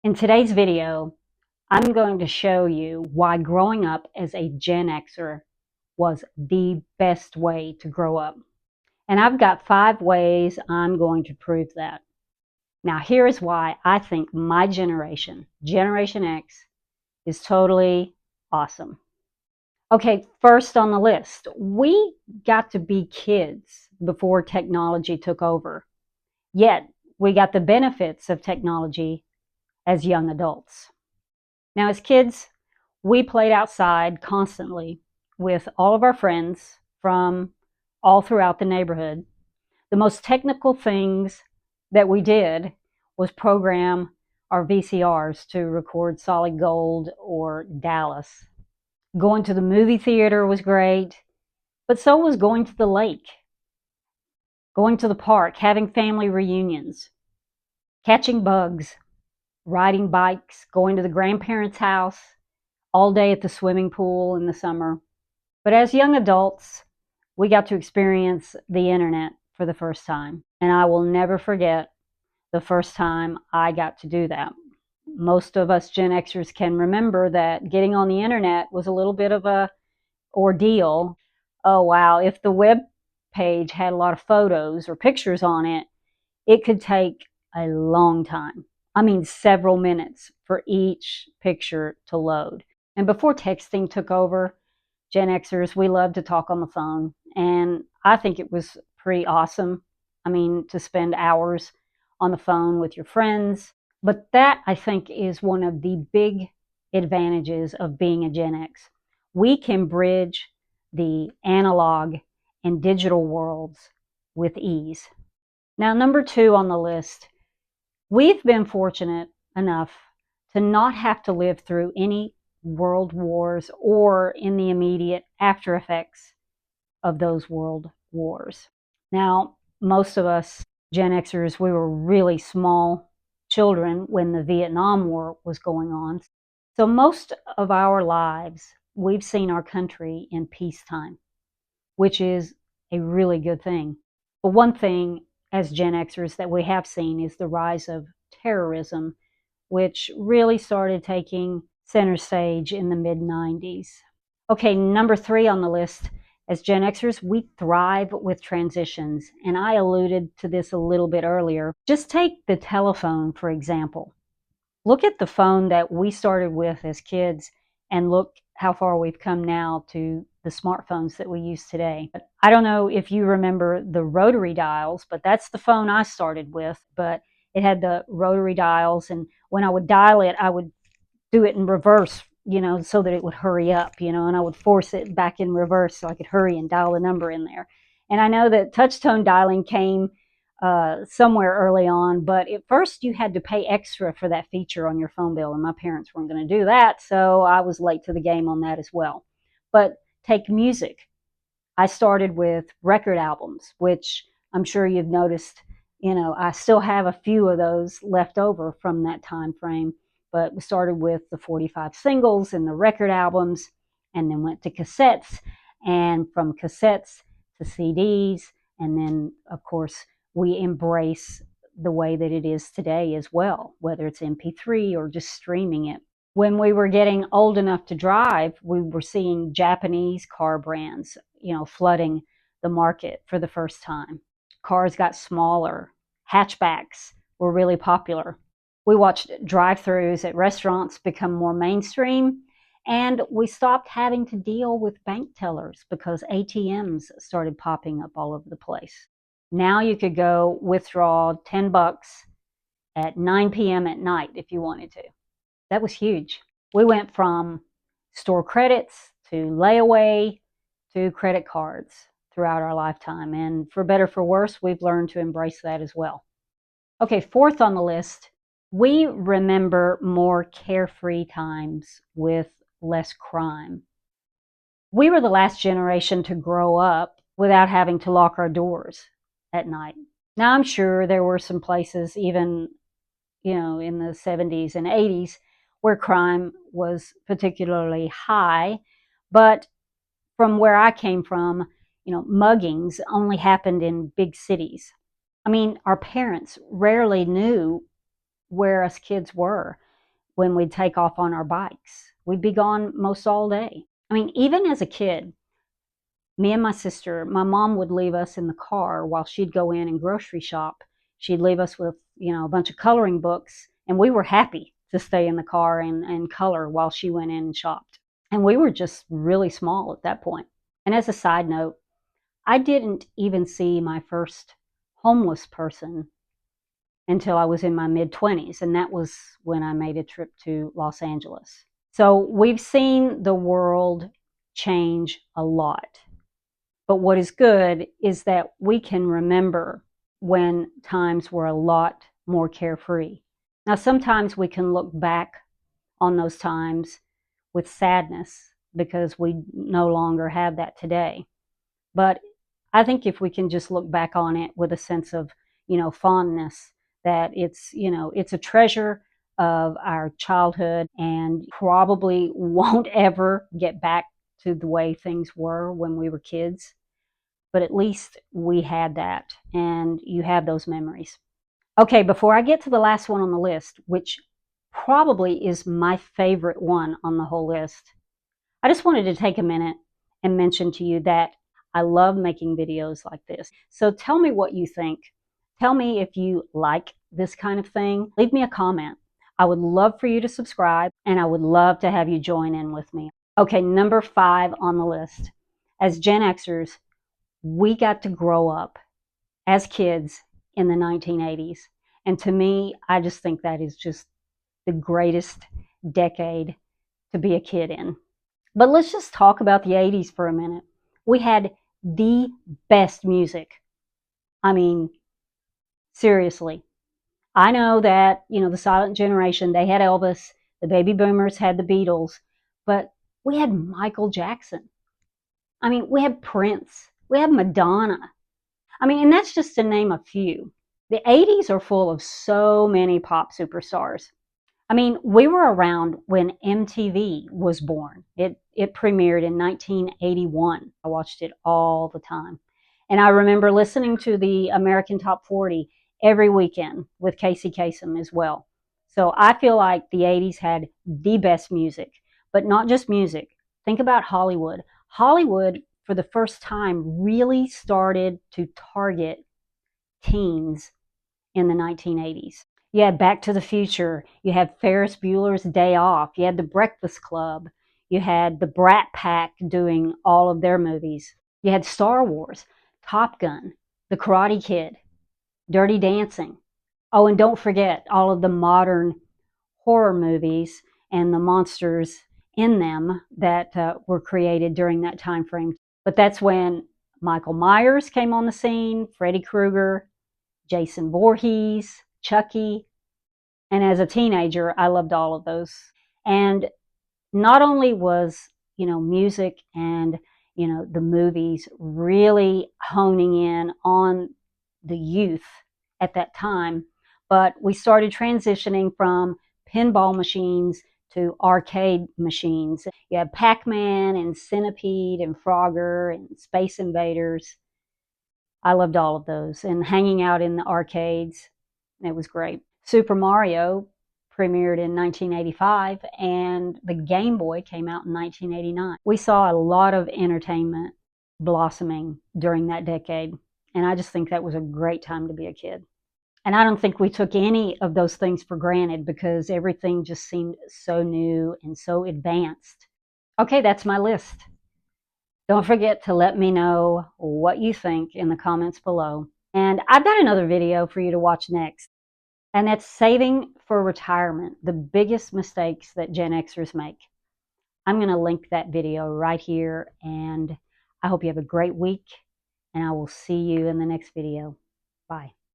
In today's video, I'm going to show you why growing up as a Gen Xer was the best way to grow up. And I've got 5 ways I'm going to prove that. Now, here's why I think my generation, Generation X, is totally awesome. Okay, first on the list, we got to be kids before technology took over. Yet, we got the benefits of technology as young adults. Now, as kids, we played outside constantly with all of our friends from all throughout the neighborhood. The most technical things that we did was program our VCRs to record Solid Gold or Dallas. Going to the movie theater was great, but so was going to the lake, going to the park, having family reunions, catching bugs, riding bikes, going to the grandparents' house, all day at the swimming pool in the summer. But as young adults, we got to experience the internet for the first time. And I will never forget the first time I got to do that. Most of us Gen Xers can remember that getting on the internet was a little bit of a ordeal. Oh wow, if the web page had a lot of photos or pictures on it, it could take a long time. I mean, several minutes for each picture to load. And before texting took over, Gen Xers, we loved to talk on the phone. And I think it was pretty awesome. I mean, to spend hours on the phone with your friends. But that, I think, is one of the big advantages of being a Gen X. We can bridge the analog and digital worlds with ease. Now, number 2 on the list, we've been fortunate enough to not have to live through any world wars or in the immediate after effects of those world wars. Now, most of us Gen Xers, we were really small children when the Vietnam War was going on. So most of our lives, we've seen our country in peacetime, which is a really good thing. But one thing as Gen Xers that we have seen is the rise of terrorism, which really started taking center stage in the mid-90s. Okay, number 3 on the list, as Gen Xers, we thrive with transitions. And I alluded to this a little bit earlier. Just take the telephone, for example. Look at the phone that we started with as kids and look how far we've come now to the smartphones that we use today. I don't know if you remember the rotary dials, but that's the phone I started with. But it had the rotary dials, and when I would dial it, I would do it in reverse, so that it would hurry up, and I would force it back in reverse so I could hurry and dial the number in there. And I know that touch tone dialing came somewhere early on, but at first you had to pay extra for that feature on your phone bill, and my parents weren't going to do that, so I was late to the game on that as well. But take music. I started with record albums, which I'm sure you've noticed, I still have a few of those left over from that time frame. But we started with the 45 singles and the record albums, and then went to cassettes, and from cassettes to CDs, and then, of course, we embrace the way that it is today as well, whether it's MP3 or just streaming it. When we were getting old enough to drive, we were seeing Japanese car brands, flooding the market for the first time. Cars got smaller. Hatchbacks were really popular. We watched drive-thrus at restaurants become more mainstream, and we stopped having to deal with bank tellers because ATMs started popping up all over the place. Now you could go withdraw $10 at 9 p.m. at night if you wanted to. That was huge. We went from store credits to layaway to credit cards throughout our lifetime, and for better for worse, we've learned to embrace that as well. Okay, 4th on the list, we remember more carefree times with less crime. We were the last generation to grow up without having to lock our doors at night. Now, I'm sure there were some places even, in the 70s and 80s where crime was particularly high, but from where I came from, muggings only happened in big cities. I mean, our parents rarely knew where us kids were. when we'd take off on our bikes. We'd be gone most all day. I mean, even as a kid, me and my sister, my mom would leave us in the car while she'd go in and grocery shop. She'd leave us with, a bunch of coloring books, and we were happy to stay in the car and color while she went in and shopped. And we were just really small at that point. And as a side note, I didn't even see my first homeless person until I was in my mid-20s, and that was when I made a trip to Los Angeles. So we've seen the world change a lot. But what is good is that we can remember when times were a lot more carefree. Now, sometimes we can look back on those times with sadness because we no longer have that today. But I think if we can just look back on it with a sense of, fondness, that it's a treasure of our childhood and probably won't ever get back to the way things were when we were kids. But at least we had that, and you have those memories. Okay, before I get to the last one on the list, which probably is my favorite one on the whole list, I just wanted to take a minute and mention to you that I love making videos like this. So tell me what you think. Tell me if you like this kind of thing. Leave me a comment. I would love for you to subscribe, and I would love to have you join in with me. Okay, number 5 on the list. As Gen Xers, we got to grow up as kids in the 1980s. And to me, I just think that is just the greatest decade to be a kid in. But let's just talk about the 80s for a minute. We had the best music. I mean, seriously. I know that, the silent generation, they had Elvis, the baby boomers had the Beatles, but we had Michael Jackson. I mean, we had Prince, we had Madonna. I mean, and that's just to name a few. The 80s are full of so many pop superstars. I mean, we were around when MTV was born. It premiered in 1981. I watched it all the time. And I remember listening to the American Top 40 every weekend with Casey Kasem as well. So I feel like the 80s had the best music, but not just music. Think about Hollywood. Hollywood, for the first time, really started to target teens in the 1980s. You had Back to the Future. You had Ferris Bueller's Day Off. You had The Breakfast Club. You had the Brat Pack doing all of their movies. You had Star Wars, Top Gun, The Karate Kid, Dirty Dancing. Oh, and don't forget all of the modern horror movies and the monsters in them that were created during that time frame. But that's when Michael Myers came on the scene, Freddy Krueger, Jason Voorhees, Chucky. And as a teenager, I loved all of those. And not only was, music and, the movies really honing in on the youth at that time, but we started transitioning from pinball machines to arcade machines. You had Pac-Man and Centipede and Frogger and Space Invaders. I loved all of those, and hanging out in the arcades, it was great. Super Mario premiered in 1985, and the Game Boy came out in 1989. We saw a lot of entertainment blossoming during that decade, and I just think that was a great time to be a kid. And I don't think we took any of those things for granted because everything just seemed so new and so advanced. Okay, that's my list. Don't forget to let me know what you think in the comments below. And I've got another video for you to watch next, and that's saving for retirement, the biggest mistakes that Gen Xers make. I'm going to link that video right here, and I hope you have a great week, and I will see you in the next video. Bye.